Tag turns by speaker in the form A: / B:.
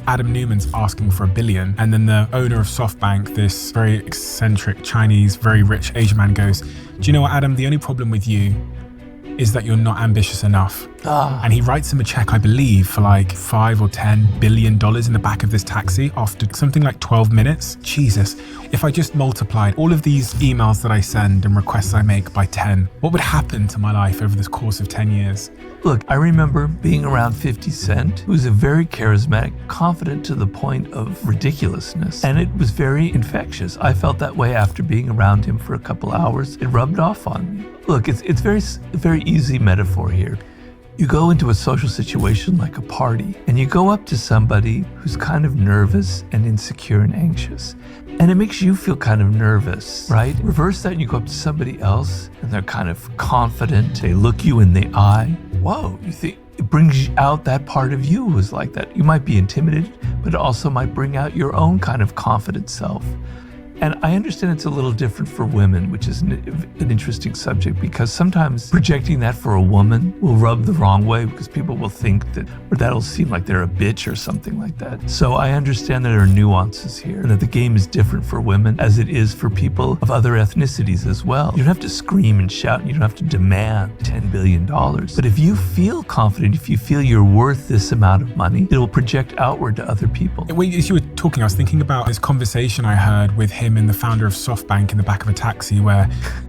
A: Adam Newman's asking for $1 billion. And then the owner of SoftBank, this very eccentric Chinese, very rich Asian man goes, do you know what, Adam, the only problem with you is that you're not ambitious enough. And he writes him a check, I believe, for like $5 or $10 billion in the back of this taxi after something like 12 minutes. Jesus, if I just multiplied all of these emails that I send and requests I make by 10, what would happen to my life over this course of 10 years?
B: Look, I remember being around 50 Cent, who was a very charismatic, confident to the point of ridiculousness, and it was very infectious. I felt that way after being around him for a couple hours. It rubbed off on me. Look, it's very easy metaphor here. You go into a social situation like a party, and you go up to somebody who's kind of nervous and insecure and anxious. And it makes you feel kind of nervous, right? Reverse that and you go up to somebody else, and they're kind of confident. They look you in the eye. Whoa, you think it brings out that part of you who's like that. You might be intimidated, but it also might bring out your own kind of confident self. And I understand it's a little different for women, which is an interesting subject, because sometimes projecting that for a woman will rub the wrong way because people will think that, or that'll seem like they're a bitch or something like that. So I understand that there are nuances here and that the game is different for women as it is for people of other ethnicities as well. You don't have to scream and shout, and you don't have to demand $10 billion. But if you feel confident, if you feel you're worth this amount of money, it will project outward to other people.
A: As you were talking, I was thinking about this conversation I heard with him and the founder of SoftBank in the back of a taxi where